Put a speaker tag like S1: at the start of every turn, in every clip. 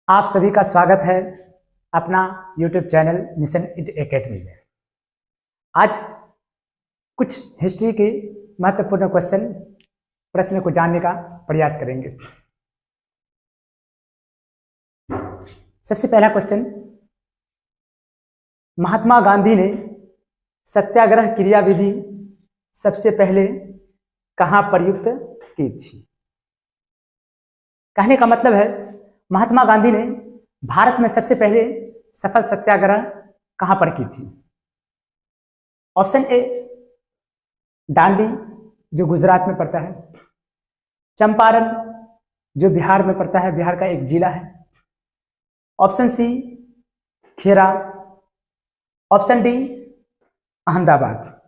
S1: आप सभी का स्वागत है अपना YouTube चैनल मिशन एकेडमी में। आज कुछ हिस्ट्री के महत्वपूर्ण प्रश्न को जानने का प्रयास करेंगे। सबसे पहला क्वेश्चन, महात्मा गांधी ने सत्याग्रह क्रियाविधि सबसे पहले कहाँ प्रयुक्त की थी? कहने का मतलब है महात्मा गांधी ने भारत में सबसे पहले सफल सत्याग्रह कहां पर की थी? ऑप्शन ए दांडी जो गुजरात में पड़ता है, चंपारण जो बिहार में पड़ता है, बिहार का एक जिला है, ऑप्शन सी खेरा, ऑप्शन डी अहमदाबाद।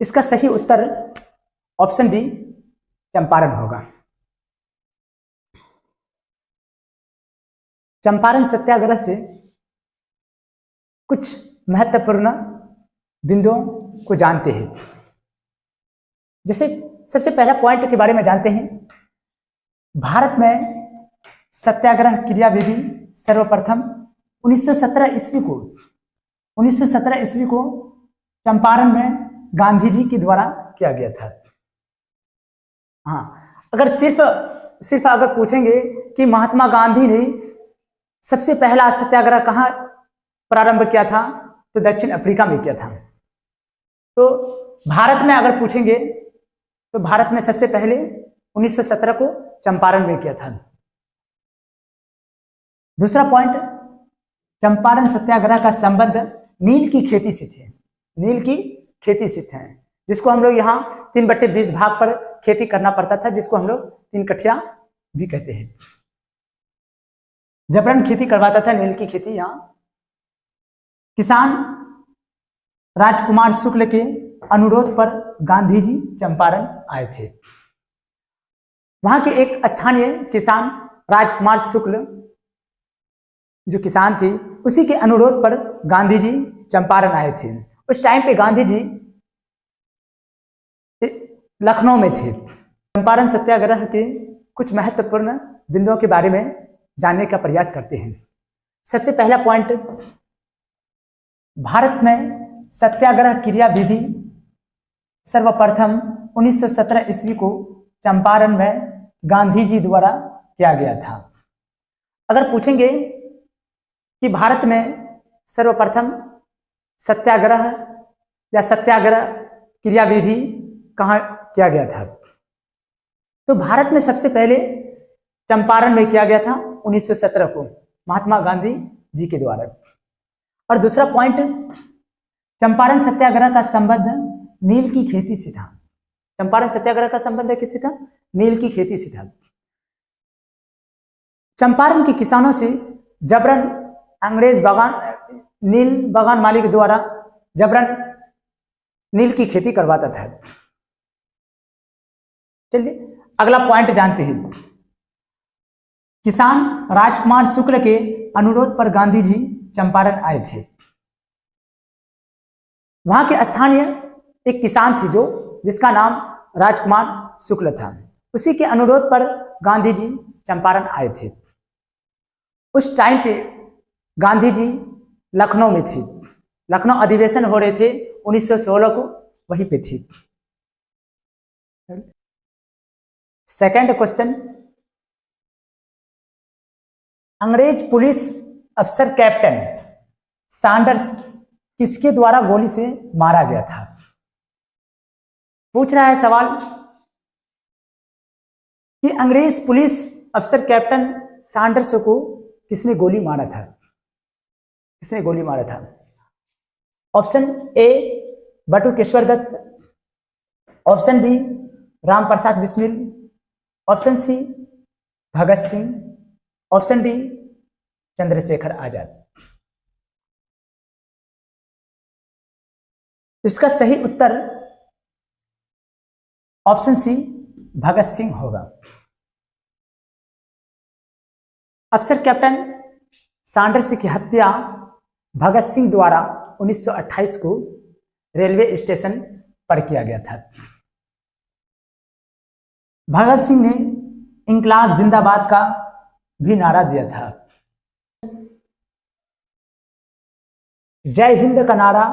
S1: इसका सही उत्तर ऑप्शन डी चंपारण होगा। चंपारण सत्याग्रह से कुछ महत्वपूर्ण बिंदुओं को जानते हैं। जैसे सबसे पहला पॉइंट के बारे में जानते हैं, भारत में सत्याग्रह क्रियाविधि सर्वप्रथम 1917 ईस्वी को चंपारण में गांधी जी के द्वारा किया गया था। हाँ, अगर सिर्फ अगर पूछेंगे कि महात्मा गांधी ने सबसे पहला सत्याग्रह कहाँ प्रारंभ किया था, तो दक्षिण अफ्रीका में किया था। तो भारत में अगर पूछेंगे तो भारत में सबसे पहले 1917 को चंपारण में किया था। दूसरा पॉइंट, चंपारण सत्याग्रह का संबंध नील की खेती से थे। नील की खेती से थे, जिसको हम लोग यहाँ 3/20 भाग पर खेती करना पड़ता था, जिसको हम लोग 3 कठिया भी कहते हैं। जबरन खेती करवाता था नील की खेती। यहाँ किसान राजकुमार शुक्ल के अनुरोध पर गांधी जी चंपारण आए थे। वहां के एक स्थानीय किसान राजकुमार शुक्ल जो किसान थी, उसी के अनुरोध पर गांधी जी चंपारण आए थे। उस टाइम पे गांधी जी लखनऊ में थे। चंपारण सत्याग्रह के कुछ महत्वपूर्ण बिंदुओं के बारे में जानने का प्रयास करते हैं। सबसे पहला पॉइंट, भारत में सत्याग्रह क्रियाविधि सर्वप्रथम 1917 ईस्वी को चंपारण में गांधी जी द्वारा किया गया था। अगर पूछेंगे कि भारत में सर्वप्रथम सत्याग्रह या सत्याग्रह क्रियाविधि कहाँ किया गया था, तो भारत में सबसे पहले चंपारण में किया गया था 1917 को महात्मा गांधी जी के द्वारा। और दूसरा पॉइंट, चंपारण सत्याग्रह का संबंध नील की खेती से था। चंपारण सत्याग्रह का संबंध किससे था? नील की खेती से था। चंपारण के किसानों से जबरन नील बागान मालिक द्वारा जबरन नील की खेती करवाता था। चलिए अगला पॉइंट जानते हैं। किसान राजकुमार शुक्ल के अनुरोध पर गांधी जी चंपारण आए थे। वहां के स्थानीय एक किसान थी जिसका नाम राजकुमार शुक्ल था। उसी के अनुरोध पर गांधी जी चंपारण आए थे। उस टाइम पे गांधी जी लखनऊ में थी। लखनऊ अधिवेशन हो रहे थे 1916 को, वहीं पे थी। सेकंड क्वेश्चन, अंग्रेज पुलिस अफसर कैप्टन सैंडर्स किसके द्वारा गोली से मारा गया था? पूछ रहा है सवाल कि अंग्रेज पुलिस अफसर कैप्टन सैंडर्स को किसने गोली मारा था? किसने गोली मारा था? Option A Batukeshwar Dutt, option B Ram Prasad Bismil, option C Bhagat Singh, option D Chandrashekhar Azad. इसका सही उत्तर ऑप्शन सी भगत सिंह होगा। अफसर कैप्टन सैंडर्स की हत्या भगत सिंह द्वारा 1928 को रेलवे स्टेशन पर किया गया था। भगत सिंह ने इंकलाब जिंदाबाद का भी नारा दिया था। जय हिंद का नारा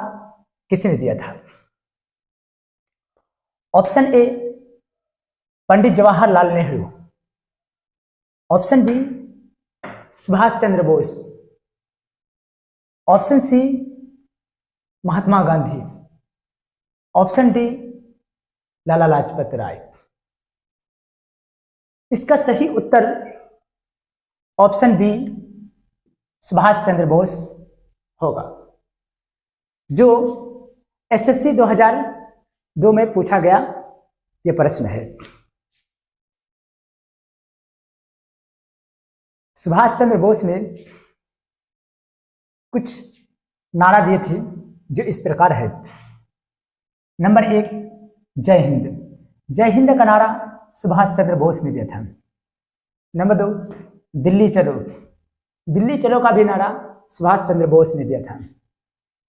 S1: किसने दिया था? Option A Pandit Jawaharlal Nehru, option B Subhash Chandra Bose, option C Mahatma Gandhi, option D Lala Lajpat Rai. इसका सही उत्तर ऑप्शन बी सुभाष चंद्र बोस होगा, जो एसएससी 2002 में पूछा गया यह प्रश्न है। सुभाष चंद्र बोस ने कुछ नारा दिए थे जो इस प्रकार है। नंबर 1 जय हिंद। जय हिंद का नारा सुभाष चंद्र बोस ने दिया था। नंबर 2 दिल्ली चलो। दिल्ली चलो का भी नारा सुभाष चंद्र बोस ने दिया था।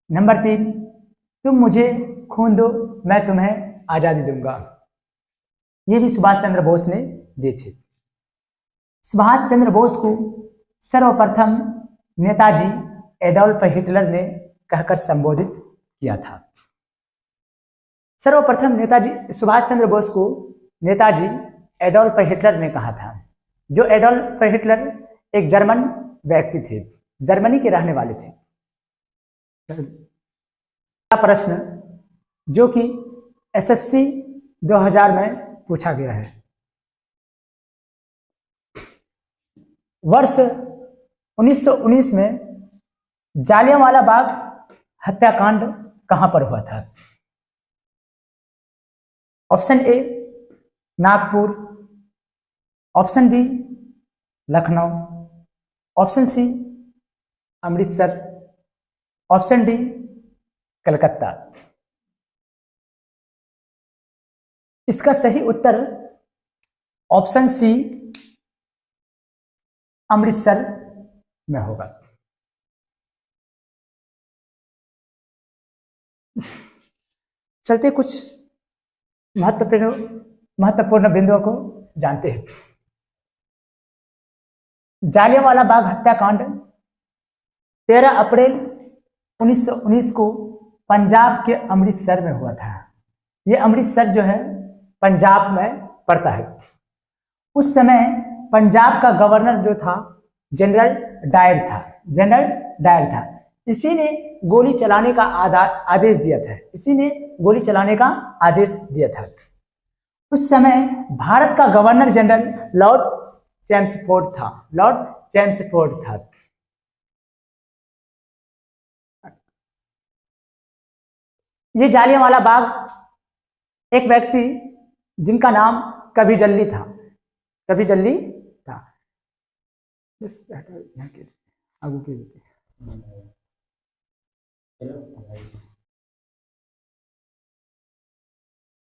S1: नंबर 3 तुम मुझे खून दो मैं तुम्हें आजादी दूंगा, यह भी सुभाष चंद्र बोस ने दिए थे। सुभाष चंद्र बोस को सर्वप्रथम नेताजी एडोल्फ हिटलर ने कहकर संबोधित किया था। सर्वप्रथम नेताजी सुभाष चंद्र बोस को नेताजी एडोल्फ हिटलर ने कहा था। जो एडोल्फ हिटलर एक जर्मन व्यक्ति थे, जर्मनी के रहने वाले थे। प्रश्न जो कि एसएससी 2000 में पूछा गया है। वर्ष 1919 में जालियांवाला बाग हत्याकांड कहां पर हुआ था? Option a Nagpur, option b Lucknow, option c Amritsar, option d Calcutta. इसका सही उत्तर ऑप्शन सी अमृतसर में होगा। चलते कुछ महत्वपूर्ण बिंदुओं को जानते हैं। जालियांवाला बाग हत्याकांड 13 अप्रैल 1919 को पंजाब के अमृतसर में हुआ था। यह अमृतसर जो है पंजाब में पड़ता है। उस समय पंजाब का गवर्नर जो था जनरल डायर था। जनरल डायर था। इसी ने गोली चलाने का आदेश दिया था। इसी ने गोली चलाने का आदेश दिया था। उस समय भारत का गवर्नर जनरल लॉर्ड चैम्सफोर्ड था। लॉर्ड चैम्सफोर्ड था। ये जालियांवाला बाग एक व्यक्ति जिनका नाम कभी जल्दी था। कभी जल्दी था। आगू के